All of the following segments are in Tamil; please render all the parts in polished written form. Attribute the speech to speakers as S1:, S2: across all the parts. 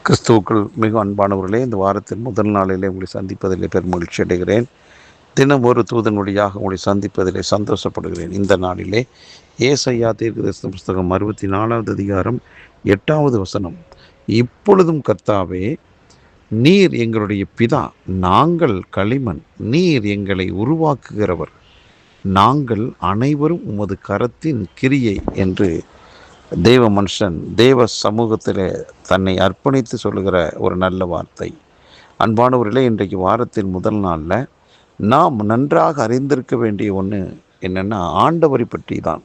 S1: கிறிஸ்துவுக்குள் மிக அன்பானவர்களே, இந்த வாரத்தின் முதல் நாளிலே உங்களை சந்திப்பதிலே பெருமகிழ்ச்சி அடைகிறேன். தினம் ஒரு தூதன் வழியாக உங்களை சந்திப்பதிலே சந்தோஷப்படுகிறேன். இந்த நாளிலே ஏசாயா தீர்க்கதரிசன புஸ்தகம் 64வது அதிகாரம் 8வது வசனம். இப்பொழுதும் கர்த்தாவே, நீர் எங்களுடைய பிதா, நாங்கள் களிமண், நீர் எங்களை உருவாக்குகிறவர், நாங்கள் அனைவரும் உமது கரத்தின் கிரியை என்று தேவ மனுஷன் தேவ சமூகத்தில் தன்னை அர்ப்பணித்து சொல்லுகிற ஒரு நல்ல வார்த்தை. அன்பானவர்களே, இன்றைக்கு வாரத்தின் முதல் நாளில் நாம் நன்றாக அறிந்திருக்க வேண்டிய ஒன்று என்னென்னா, ஆண்டவரை பற்றி தான்.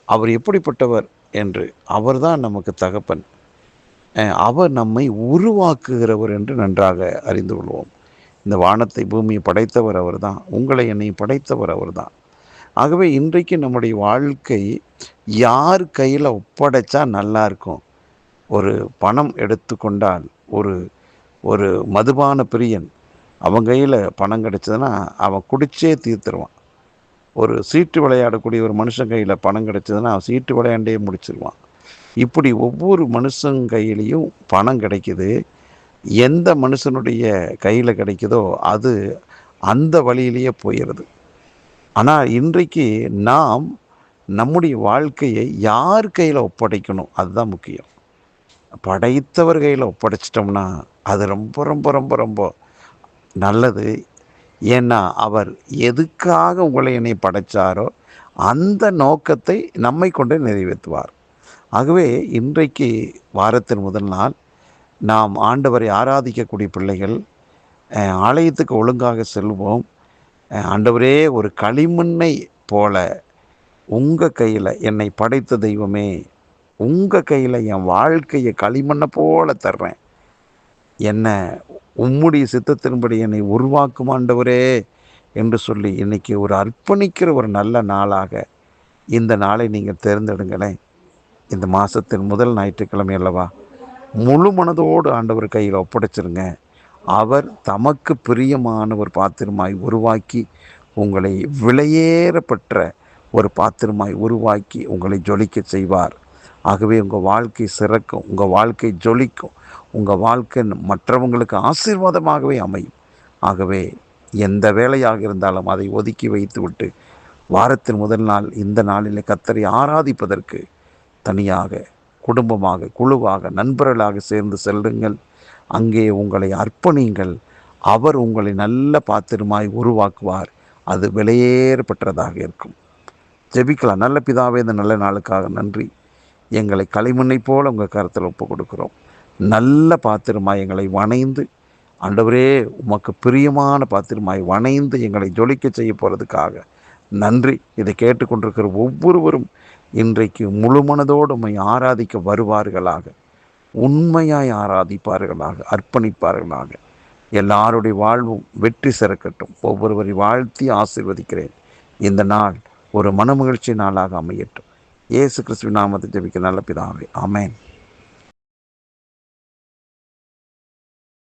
S1: அவர் எப்படிப்பட்டவர் என்று. அவர்தான் நமக்கு தகப்பன். அவர் நம்மை உருவாக்குகிறவர் என்று நன்றாக அறிந்து கொள்வோம். இந்த வானத்தை பூமியை படைத்தவர் அவர் தான். உங்களை என்னை படைத்தவர் அவர் தான். ஆகவே இன்றைக்கு நம்முடைய வாழ்க்கை யார் கையில் ஒப்படைச்சா நல்லா இருக்கும்? ஒரு பணம் எடுத்துக்கொண்டால் ஒரு ஒரு மதுபான பிரியன், அவன் கையில் பணம் கிடைச்சதுன்னா அவன் குடிச்சே தீர்த்துருவான். ஒரு சீட்டு விளையாடக்கூடிய ஒரு மனுஷன் கையில் பணம் கிடைச்சதுன்னா அவன் சீட்டு விளையாண்டே முடிச்சிருவான். இப்படி ஒவ்வொரு மனுஷன் கையிலையும் பணம் கிடைக்குது. எந்த மனுஷனுடைய கையில் கிடைக்குதோ அது அந்த வழியிலேயே போயிடுது. ஆனால் இன்றைக்கு நாம் நம்முடைய வாழ்க்கையை யார் கையில் ஒப்படைக்கணும், அதுதான் முக்கியம். படைத்தவர் கையில் ஒப்படைச்சிட்டோம்னா அது ரொம்ப ரொம்ப ரொம்ப ரொம்ப நல்லது. ஏன்னா அவர் எதுக்காக உங்களை என்னை படைத்தாரோ அந்த நோக்கத்தை நம்மை கொண்டு நிறைவேற்றுவார். ஆகவே இன்றைக்கு வாரத்தின் முதல் நாள் நாம் ஆண்டவரை ஆராதிக்கக்கூடிய பிள்ளைகள் ஆலயத்துக்கு ஒழுங்காக செல்வோம். ஆண்டவரே, ஒரு களிமண்ணை போல உங்கள் கையில் என்னை படைத்த தெய்வமே, உங்கள் கையில் என் வாழ்க்கையை களிமண்ணை போல தர்றேன், என்னை உம்முடைய சித்தத்தின்படி என்னை உருவாக்கும் ஆண்டவரே என்று சொல்லி இன்றைக்கி ஒரு அர்ப்பணிக்கிற ஒரு நல்ல நாளாக இந்த நாளை நீங்கள் தேர்ந்தெடுங்களேன். இந்த மாதத்தின் முதல் ஞாயிற்றுக்கிழமை அல்லவா? முழு மனதோடு ஆண்டவர் கையில் ஒப்படைச்சிருங்க. அவர் தமக்கு பிரியமான ஒரு பாத்திரமாய் உருவாக்கி உங்களை விலையேறப்பெற்ற ஒரு பாத்திரமாய் உருவாக்கி உங்களை ஜொலிக்க செய்வார். ஆகவே உங்கள் வாழ்க்கை சிறக்கும், உங்கள் வாழ்க்கை ஜொலிக்கும், உங்கள் வாழ்க்கை மற்றவங்களுக்கு ஆசீர்வாதமாகவே அமையும். ஆகவே எந்த வேலையாக இருந்தாலும் அதை ஒதுக்கி வைத்து விட்டு வாரத்தின் முதல் நாள் இந்த நாளில் கர்த்தரை ஆராதிப்பதற்கு தனியாக, குடும்பமாக, குழுவாக, நண்பர்களாக சேர்ந்து செல்லுங்கள். அங்கே உங்களை அர்ப்பணியுங்கள். அவர் உங்களை நல்ல பாத்திரமாய் உருவாக்குவார். அது விலையேறப்பட்டதாக இருக்கும். ஜெபிக்கலாம். நல்ல பிதாவே, இந்த நல்ல நாளுக்காக நன்றி. எங்களை களிமண்ணை போல உங்கள் கருத்தில் ஒப்பு கொடுக்குறோம். நல்ல பாத்திரமாய் எங்களை வணைந்து, ஆண்டவரே உமக்கு பிரியமான பாத்திரமாய் வணைந்து எங்களை ஜொலிக்க செய்ய போகிறதுக்காக நன்றி. இதை கேட்டுக்கொண்டிருக்கிற ஒவ்வொருவரும் இன்றைக்கு முழு மனதோடு உம்மை ஆராதிக்க வருவார்களாக, உண்மையாய் ஆராதிப்பார்களாக, அர்ப்பணிப்பார்களாக. எல்லாருடைய வாழ்வும் வெற்றி சிறக்கட்டும். ஒவ்வொருவரை வாழ்த்தி ஆசீர்வதிக்கிறேன். இந்த நாள் ஒரு மனமகிழ்ச்சி நாளாக அமையட்டும். இயேசு கிறிஸ்துவின் நாமத்தை ஜெபிக்க நல்ல பிதாவே, ஆமென்.